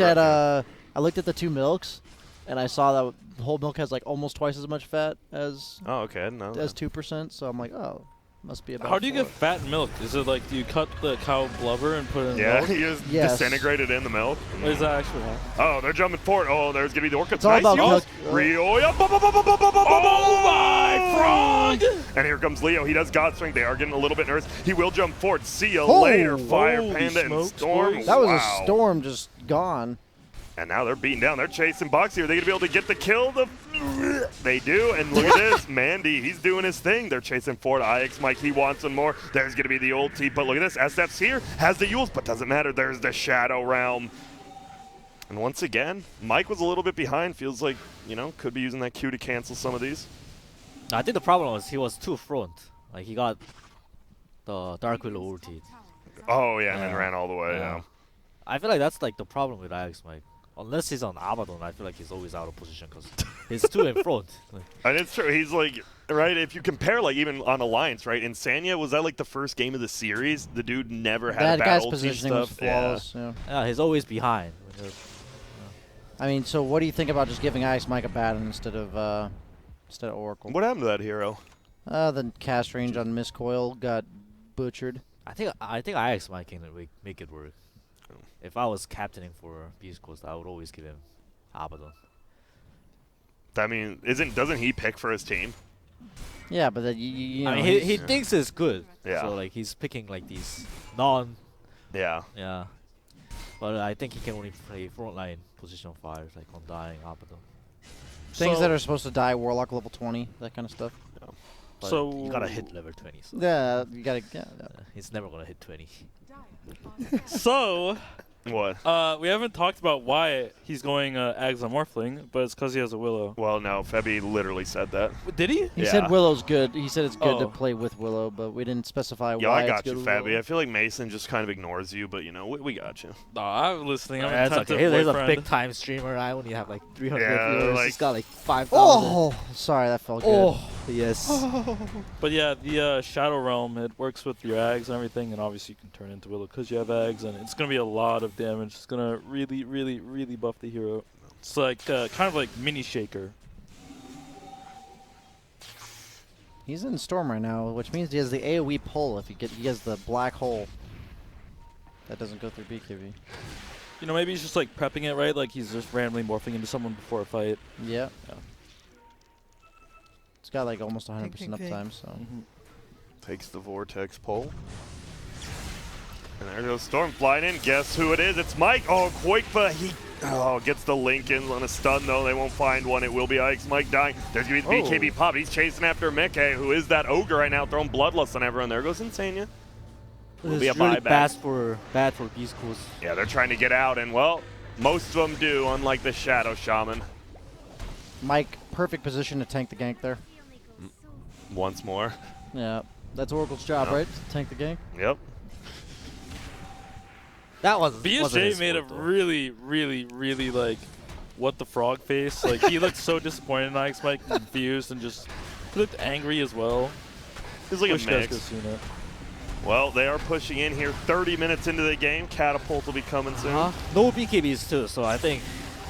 at I looked at the 2 milks, and I saw that whole milk has like almost twice as much fat as Oh, okay. I didn't know as that. 2%. So I'm like, oh, must be about. How do you 4. get fat in milk? Is it like, do you cut the cow blubber and put it in Yeah, milk? you just Yes. disintegrate it in the milk. What does that actually happen? Oh, they're jumping forward. Oh, there's going to be the Orca. It's all Nice about use. milk. Rio. Oh my frog! And here comes Leo. He does God Strength. They are getting a little bit nervous. He will jump forward. See you Oh, later, Fire holy Panda and smokes, Storm. boys. That was Wow. a storm just gone. And now they're beating down. They're chasing Box here. Are they going to be able to get the kill? They do. And look at this. Mandy, he's doing his thing. They're chasing forward. IX Mike, he wants some more. There's going to be the ulti. But look at this. SF's here. Has the Yules, but doesn't matter. There's the Shadow Realm. And once again, Mike was a little bit behind. Feels like, could be using that Q to cancel some of these. I think the problem was he was too front. Like, he got the Dark Willow ulted. Oh, yeah, and then Yeah. ran all the way, yeah. I feel like that's like the problem with Ajax, Mike. Unless he's on Abaddon, I feel like he's always out of position because he's too in front. Like, And it's true. He's like, right, if you compare, like, even on Alliance, right, Insania, was that, like, the first game of the series? The dude never had That a bad guy's ulti positioning and was stuff. flawless. Yeah. yeah, he's always behind. I mean, so what do you think about just giving Ice Mike a Baton instead of Oracle? What happened to that hero? The cast range on Miss Coil got butchered. I think Ajax might can make it work. If I was captaining for Beast Coast, I would always give him Abaddon. I mean, doesn't he pick for his team? Yeah, but then you know, I mean, he thinks it's good. Yeah. So like he's picking like these Yeah. yeah. But I think he can only play frontline position 5, like on dying Abaddon. things So- that are supposed to die Warlock level 20, that kind of stuff. But So- you gotta hit level 20. So Yeah, you gotta. he's never gonna hit 20. So, What? we haven't talked about why he's going Ags on Morphling, but it's because he has a Willow. Well, no, Febby literally said that. Did he? He Yeah. said Willow's good. He said it's good to Oh. play with Willow, but we didn't specify Yeah, why I got it's you, good with Fabby. Willow. I feel like Mason just kind of ignores you, but we got you. No, I'm listening. I'm That's an okay. attentive He's a boyfriend. big time streamer. I only have like 300 Yeah, viewers. like- He's got like 5,000. Oh, sorry, that felt good. Oh, yes. But yeah, the Shadow Realm, it works with your Ags and everything, and obviously you can turn into Willow because you have Ags, and it's going to be a lot of damage. It's going to really, really, really buff the hero. It's like kind of like mini Shaker. He's in Storm right now, which means he has the AoE pull. If he has the black hole that doesn't go through BKB. You know, maybe he's just like prepping it, right? Like he's just randomly morphing into someone before a fight. Yeah. Yeah. It's got like almost 100% uptime, so. Takes the Vortex pole. And there goes Storm flying in. Guess who it is? It's Mike. Oh, Koikpa, he gets the Lincoln on a stun, though. They won't find one. It will be Ike's. Mike dying. There's going to be the BKB pop. He's chasing after Mickey, who is that ogre right now, throwing Bloodlust on everyone. There goes Insania. Will be a It's really buyback. bad for Beast Coast. Yeah, they're trying to get out, and, well, most of them do, unlike the Shadow Shaman. Mike, perfect position to tank the gank there. Once more. Yeah. That's Oracle's job, Yep. right? To tank the gank. Yep. That wasn't BSJ his made a fault, though. really, really, really like what the frog face. Like he looked so disappointed in Ike's Mike, confused, and just he looked angry as well. It's like Wish a you guys mix. could have seen it. Well, they are pushing in here. 30 minutes into the game. Catapult will be coming soon. No BKBs too, so I think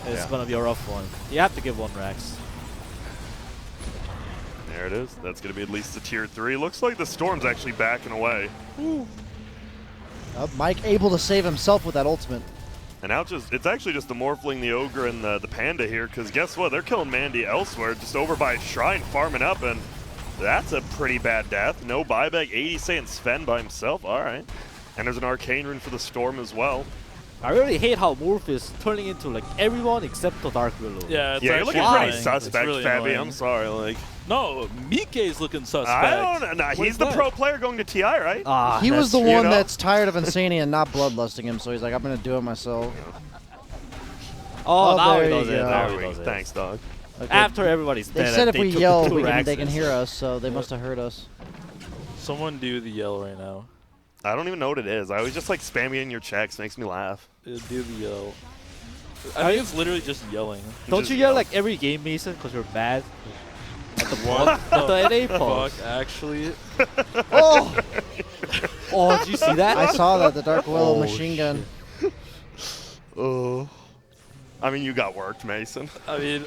it's Yeah. gonna be a rough one. You have to give one Rex. There it is. That's going to be at least a tier 3. Looks like the Storm's actually backing away. Mike able to save himself with that ultimate. And now it's actually just the Morphling, the Ogre, and the Panda here, because guess what? They're killing Mandy elsewhere, just over by Shrine, farming up, and that's a pretty bad death. No buyback. 80 saying Sven by himself. All right. And there's an Arcane Rune for the Storm as well. I really hate how Morph is turning into like everyone except the Dark Willow. Yeah, it's Yeah, you're actually looking Why? pretty annoying. suspect, It's really Fabby. annoying. I'm sorry. Like, No, Mike's looking suspect. I don't know. Nah, What he's is the that? pro player going to TI, right? He was the you one know? that's tired of Insania and not bloodlusting him, so he's like, I'm going to do it myself. Oh, now there he you does it. go. Now There he we does go. it. Thanks, dog. Okay. After everybody's They dead, said if they we took yell, the 2 they can Rexes. hear us, so they must have heard us. Someone do the yell right now. I don't even know what it is. I always just like spam it in your checks. Makes me laugh. Do the yell. I think it's literally just yelling. Don't Just you yell yell. like every game, Mason, because you're mad? At the one, at the NA Fuck, pause. actually. Oh! Oh, did you see that? I saw that, the Dark Willow Oh, machine gun. Oh. I mean, you got worked, Mason. I mean,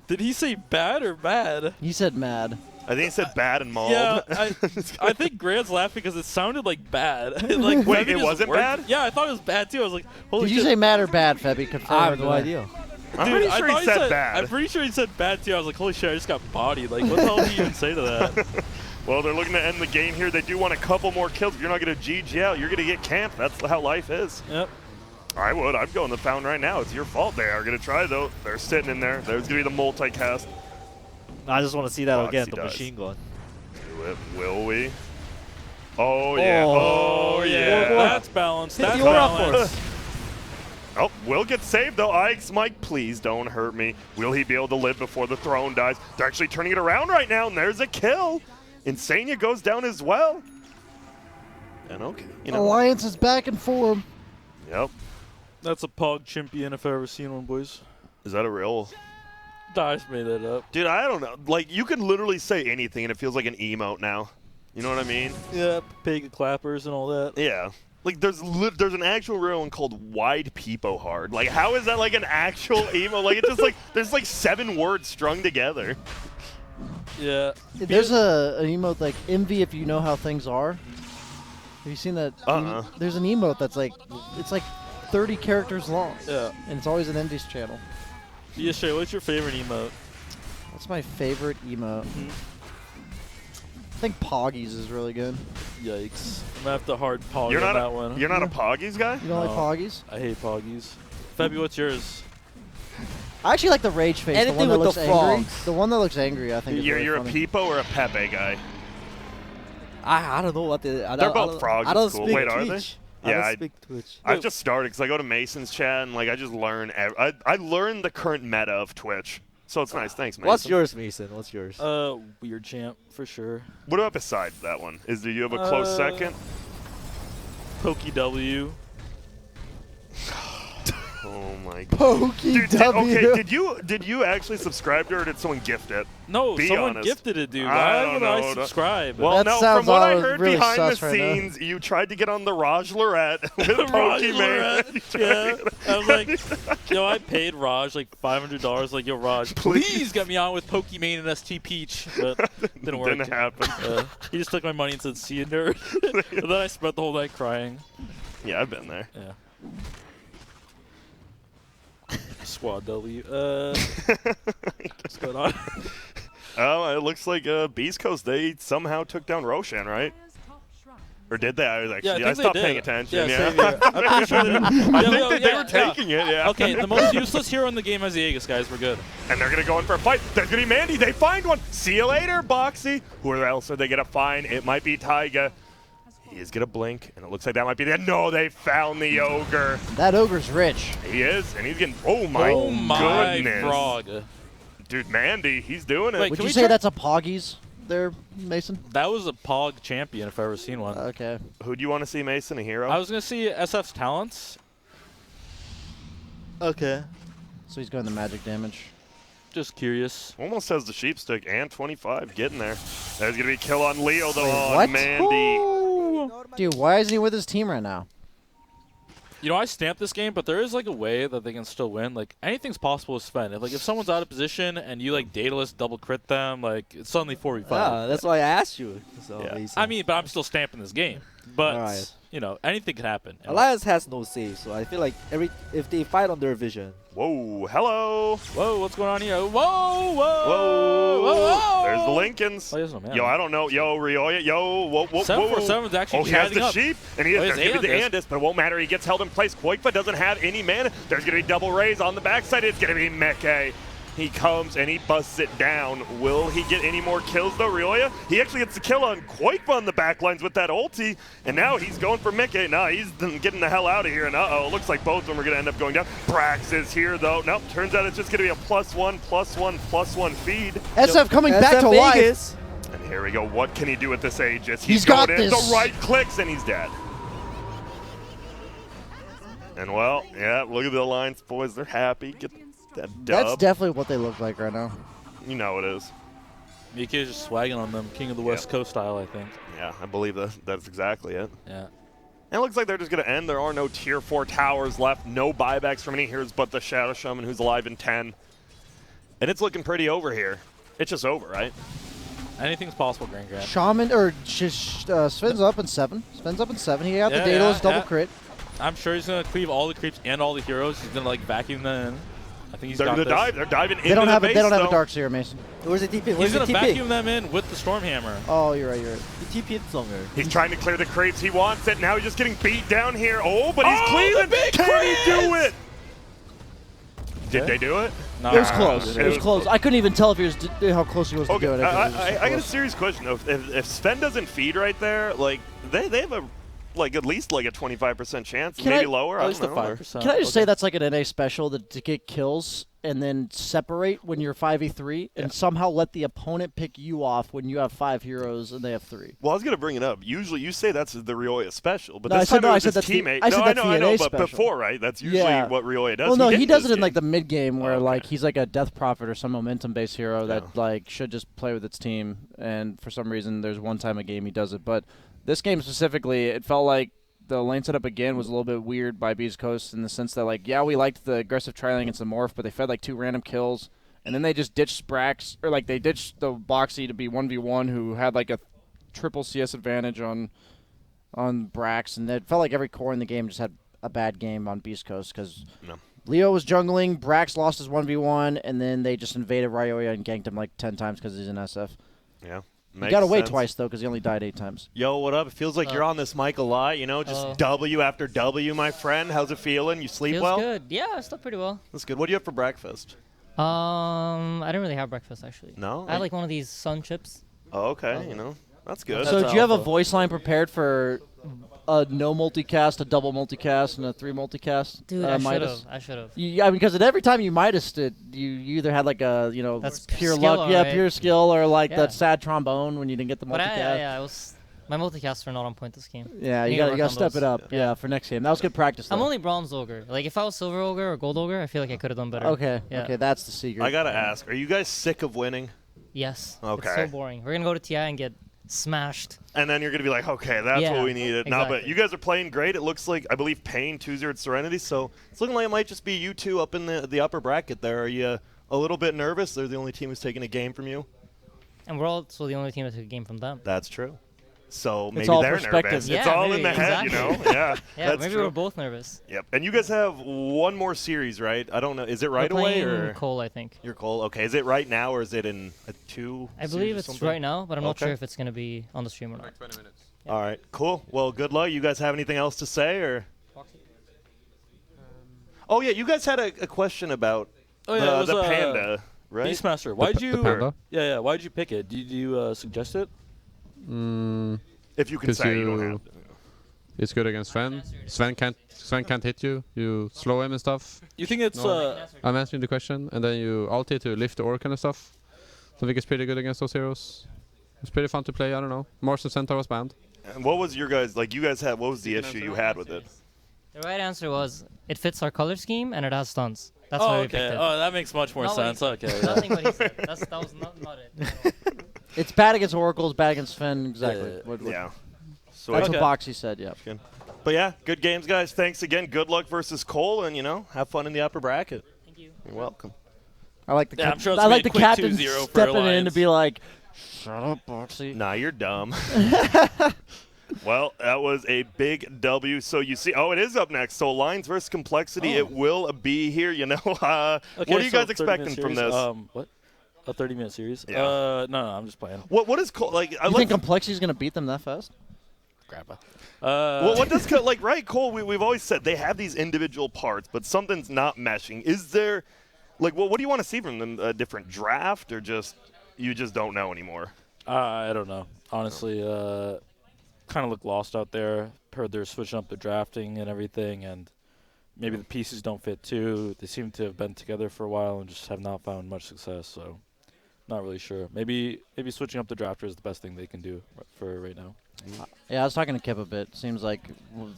did he say bad or bad? He said mad. I think he said bad and mauled. Yeah, I think Grant's laughing because it sounded like bad. Like, Wait, Febby it just wasn't worked- bad? Yeah, I thought it was bad too. I was like, holy Did shit. you say mad or bad, Febby? Confirm I or have no deny. idea. I'm Dude, pretty I sure thought he said bad. I'm pretty sure he said bad too. I was like, holy shit, I just got bodied. Like, what the hell did he even say to that? Well, they're looking to end the game here. They do want a couple more kills. If you're not going to GG out, you're going to get camped. That's how life is. Yep. I would. I'd go in the fountain right now. It's your fault. They are going to try, though. They're sitting in there. There's going to be the multicast. I just want to see that Foxy again, the does. machine gun. Do it. Will we? Oh, yeah. Oh, Oh, Yeah, yeah. Or- that's balanced. Hit That's the aura balanced. Oh, will get saved though. Ike's Mike, please don't hurt me. Will he be able to live before the throne dies? They're actually turning it around right now, and there's a kill. Insania goes down as well. And okay, you know. Alliance is back in form. Yep. That's a Pog champion if I've ever seen one, boys. Is that a real? Dice made that up. Dude, I don't know. Like, you can literally say anything, and it feels like an emote now. You know what I mean? Yeah, pig clappers and all that. Yeah. Like, there's an actual real one called Wide Peepo Hard. Like, how is that like an actual emo? Like, it's just like, there's like 7 words strung together. Yeah. There's an emote like envy if you know how things are. Have you seen that? There's an emote that's like, it's like 30 characters long. Yeah. And it's always an Envy's channel. Yeah, sure. What's your favorite emote? What's my favorite emote? I think Poggies is really good. Yikes. I'm gonna have to hard pog You're on not that one. You're not a Poggies guy? You don't No. like Poggies? I hate poggies. Febby, what's yours? I actually like the rage face. Anything the one that with looks the angry. frogs. The one that looks angry, I think. is You're really a funny. Peepo or a Pepe guy? I don't know what they. They're both frogs I at don't school. speak Wait, are they? Twitch. Yeah, I I- don't speak Twitch. I've just started because I go to Mason's chat and like I just learn. I learn the current meta of Twitch, so it's nice. Thanks, Mason. What's yours, Mason? What's yours? Weird champ for sure. What about besides that one? Do you have a close second? Pokey W. Oh my god. Pokey Dude, W. okay, did you actually subscribe to it or did someone gift it? No, Be someone honest. gifted it, dude. I Why don't would know. I subscribe? Well, That no, sounds from what I all heard really behind the sus right now. scenes, you tried to get on the Raj Lorette with Raj Pokemon. Lorette, yeah. I was like, yo, I paid Raj like $500. Like, yo, Raj, please get me on with Pokemon and ST Peach. But didn't work. Didn't happen. He just took my money and said, see you, nerd. And then I spent the whole night crying. Yeah, I've been there. Yeah. Squad W. What's going on? Oh, it looks like Beast Coast, they somehow took down Roshan, right? Or did they? I was actually, Yeah, I I think stopped they did. paying attention. Yeah, Yeah, same here. I'm pretty sure they, I think that they were taking it, yeah. Okay, the most useless hero in the game is the Aegis, guys. We're good. And they're going to go in for a fight. There's going to be Mandy. They find one. See you later, Boxy. Who else are they going to find? It might be Taiga. He is going to blink, and it looks like that might be the... No, they found the Ogre. That ogre's rich. He is, and he's getting... Oh, my goodness. Frog. Dude, Mandy, he's doing it. Wait, Would Can you we say check- that's a Poggies there, Mason? That was a Pog champion if I've ever seen one. Okay. Who do you want to see, Mason? A hero? I was going to see SF's talents. Okay. So he's going the magic damage. Just curious. Almost has the sheep stick and 25 getting there. There's going to be a kill on Leo, though, Wait, on what? Mandy. Dude, why isn't he with his team right now? You know, I stamped this game, but there is like a way that they can still win. Like anything's possible with Sven. If someone's out of position and you like Daedalus double crit them, like it's suddenly 4v5. Yeah, that's why I asked you. So Yeah. Mason. I mean, but I'm still stamping this game. But Alright. you know, anything can happen. Alliance has no save, so I feel like if they fight on their vision. Whoa, hello. Whoa, what's going on here? Whoa, whoa, Whoa. whoa. There's the Lincolns. Oh, he has no mana. Yo, I don't know. Yo, Rioya. Yo, whoa, whoa, whoa. 747 is actually Oh, he has chatting the up. sheep, and he Oh, is he has going to be the Andis. Andis, but it won't matter. He gets held in place. Koikfa doesn't have any mana. There's going to be double raise on the backside. It's going to be Meke. He comes and he busts it down. Will he get any more kills though, Rioya? He actually gets the kill on Koikfa on the backlines with that ulti, and now he's going for Meke. Nah, he's getting the hell out of here, and uh-oh, looks like both of them are going to end up going down. Brax is here though. Nope, turns out it's just going to be a +1/+1/+1 feed. SF coming back to life. Vegas. And here we go. What can he do with this Aegis? He's going got in. this. The right clicks, and he's dead. And well, yeah, look at the Alliance boys. They're happy. Get that dub. That's definitely what they look like right now. You know it is. Mike is just swagging on them, King of the West Coast style, I think. Yeah, I believe that's exactly it. Yeah. And it looks like they're just going to end. There are no Tier 4 towers left. No buybacks from any heroes but the Shadow Shaman, who's alive in 10. And it's looking pretty over here. It's just over, right? Anything's possible, Grand Grand. Shaman or Sven's up in 7. Sven's up in 7. He got Yeah, the Daedalus yeah, double yeah. crit. I'm sure he's gonna cleave all the creeps and all the heroes. He's gonna like vacuum them in. I think he's They're got going to this. dive. They're diving into They don't the have base, they don't have though. a Dark Seer, Mason. Where's the TP? He's Where's the gonna TP? vacuum them in with the Stormhammer. Oh, you're right. You're right. The TP somewhere. He's trying to clear the creeps. He wants it. Now he's just getting beat down here. Oh, but he's Oh, cleaving. the big Can he do crits! it? Did they do it? No, It was Nah, close. it It was was close. I couldn't even tell if he was how close he was to Okay, do it. I got a serious question. If Sven doesn't feed right there, like they have a like at least like a 25% chance, Can maybe I- lower. At I least don't a know. 5%. Can I just say that's like an NA special to get kills and then separate when you're 5v3 and somehow let the opponent pick you off when you have 5 heroes and they have 3? Well, I was gonna bring it up. Usually, you say that's the Rioya special, but No, this I said- time no, it I was said his that's the- teammate. I said no, that's I the know, I know, NA but special. before, right? That's usually Yeah. what Rioya does. Well, no, he didn't does this it in like game. the mid game where Okay. like he's like a Death Prophet or some momentum-based hero that Yeah. like should just play with its team, and for some reason there's one time a game he does it. But this game specifically, it felt like the lane setup again was a little bit weird by Beast Coast in the sense that like we liked the aggressive trialing against the Morph, but they fed like 2 random kills, and then they just ditched Sprax or like they ditched the Boxy to be 1v1 who had like a triple CS advantage on Brax, and it felt like every core in the game just had a bad game on Beast Coast because No. Leo was jungling, Brax lost his 1v1, and then they just invaded Ryoya and ganked him like 10 times because he's in SF. Yeah. He Makes got away sense. twice, though, because he only died 8 times. Yo, what up? It feels like you're on this mic a lot, you know, just W after W, my friend. How's it feeling? You sleep Feels well? good. Yeah, I slept pretty well. That's good. What do you have for breakfast? I didn't really have breakfast actually. No? I had like one of these sun chips. Oh, okay. You know, that's good. So, do you have a voice line prepared for a no multicast, a double multicast, and a 3 multicast? Dude, I should have. I should have. Yeah, because every time you Midas it, you either had like a That's pure skill, luck, alright. pure skill, or like Yeah. that sad trombone when you didn't get the But multicast. I was my multicasts were not on point this game. Yeah, I you need to got work to on step those. it up. Yeah, for next game. That was good practice. I'm though. only bronze ogre. Like if I was silver ogre or gold ogre, I feel like I could have done better. Okay. Yeah. Okay, that's the secret. I gotta ask: are you guys sick of winning? Yes. Okay. It's so boring. We're gonna go to TI and get smashed. And then you're gonna be like, okay, that's Yeah, what we needed. Now, but exactly. you guys are playing great. It looks like I believe Pain 2-0 Serenity. So it's looking like it might just be you two up in the upper bracket there. Are you a little bit nervous? They're the only team who's taking a game from you. And we're also the only team that took a game from them. That's true. So maybe all they're perspective. nervous. Yeah, it's all maybe, in the head, exactly. you know. Yeah, Yeah, that's maybe true. we're both nervous. Yep. And you guys have one more series, right? I don't know. Is it right We're away playing or Cole, I think. you're Cole? Okay. Is it right now or is it in a 2? I series believe or it's something? right now, but I'm not Okay. sure if it's gonna be on the stream or not. 20 minutes. All right. Cool. Well, good luck. You guys have anything else to say or? Oh yeah, you guys had a question about Oh yeah, it was, the panda, right? Beastmaster. Why'd you? panda? Yeah. Why'd you pick it? Did you suggest it? If you can 'Cause say, you don't have to. It's good against Sven. Sven can't hit you. You slow him and stuff. You think it's I'm answering the question, and then you ulti to lift the orc and stuff. So I think it's pretty good against those heroes. It's pretty fun to play. I don't know. Mars and Centaur was banned. And what was your guys like? You guys had what was the issue you had with it? The right answer was it fits our color scheme and it has stuns. That's oh, why we okay. picked it. Oh, that makes much more Not what he sense. said. Okay. Nothing what he said. That was not it. It's bad against Oracles, bad against Fen. Exactly. Yeah. Yeah. So That's Okay. what Boxy said. Yeah. But yeah, good games, guys. Thanks again. Good luck versus Cole, and have fun in the upper bracket. Thank you. You're welcome. I like the Yeah, I'm sure it's I like the gonna be a quick captain 2-0 for stepping in to Alliance. be like, "Shut up, Boxy." Nah, you're dumb. Well, that was a big W. So you see, it is up next. So Lines versus Complexity, it will be here. What are you guys expecting from this? What? A 30-minute series? Yeah. No, I'm just playing. What is Cole like? You think Complexity's gonna beat them that fast? Grappa. Well, what does right, Cole? We've always said they have these individual parts, but something's not meshing. Is there, what do you want to see from them? A different draft, or you just don't know anymore? I don't know. Honestly, kind of look lost out there. Heard they're switching up the drafting and everything, and maybe the pieces don't fit too. They seem to have been together for a while and just have not found much success. So, not really sure. Maybe switching up the drafter is the best thing they can do for right now. Yeah, I was talking to Kip a bit. Seems like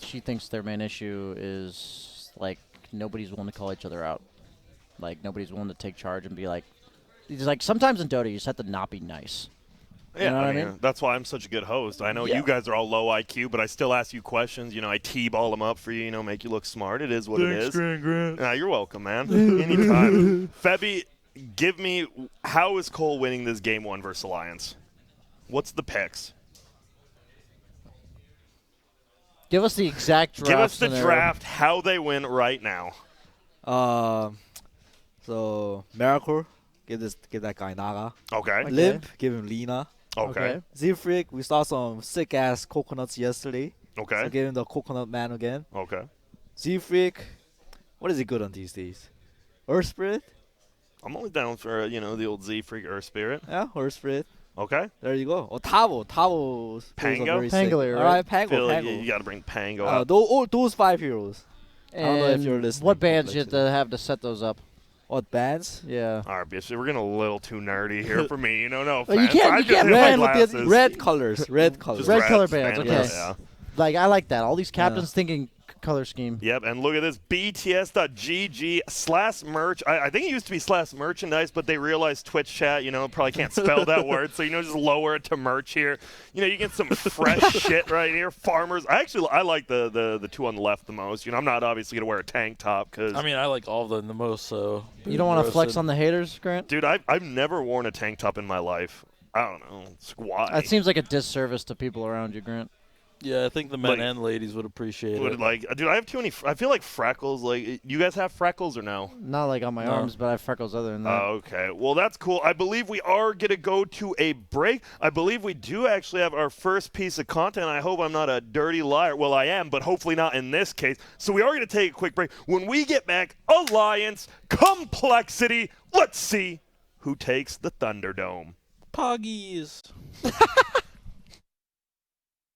she thinks their main issue is like nobody's willing to call each other out. Like nobody's willing to take charge and be like, it's like sometimes in Dota you just have to not be nice. Yeah, You know what I mean? That's why I'm such a good host. I know Yeah. you guys are all low IQ, but I still ask you questions. I T-ball them up for you. Make you look smart. It is what it is. Nah, you're welcome, man. Anytime. Febby, give me how is Cole winning this game 1 versus Alliance? What's the picks? Give us the exact draft. Give us the scenario. draft, how they win right now. So Miracle, give that guy Naga. Okay. Limp, give him Lina. Okay. Zfreak, we saw some sick ass coconuts yesterday. Okay. So give him the coconut man again. Okay. Zfreak, what is he good on these days? Earth Spirit? I'm only down for the old Z Freak Earth Spirit. Yeah, Earth Spirit. Okay. There you go. Oh, Tavo is a Pango? very sick. Pangolier, All right? right, Pango. Feel like Pango. you got to bring Pango up. Those 5 heroes. I don't know if you're And listening. what bands you have to have to set those up? What bands? Yeah. All right, bitch, we're getting a little too nerdy here for me. You know, no Well, you offense. can't- I you just can't hit my ban with the glasses. Red colors. Red colors. Just Red red color bands, standard, okay. Yeah. Like, I like that. All these captains thinking color scheme. Yep, and look at this, bts.gg/merch. I think it used to be /merchandise, but they realized Twitch chat, probably can't spell that word, so, just lower it to merch here. You get some fresh shit right here. Farmers. I like the two on the left the most. I'm not obviously going to wear a tank top because. I mean, I like all of them the most, so. You don't want to flex on the haters, Grant? Dude, I've never worn a tank top in my life. I don't know. It's why. That seems like a disservice to people around you, Grant. Yeah, I think the men Like- and ladies would appreciate it. Dude, I have too many. I feel like freckles. Like, you guys have freckles or no? Not like on my No. arms, but I have freckles other than that. Oh, okay. Well, that's cool. I believe we are going to go to a break. I believe we do actually have our first piece of content. I hope I'm not a dirty liar. Well, I am, but hopefully not in this case. So we are going to take a quick break. When we get back, Alliance Complexity. Let's see who takes the Thunderdome. Poggies.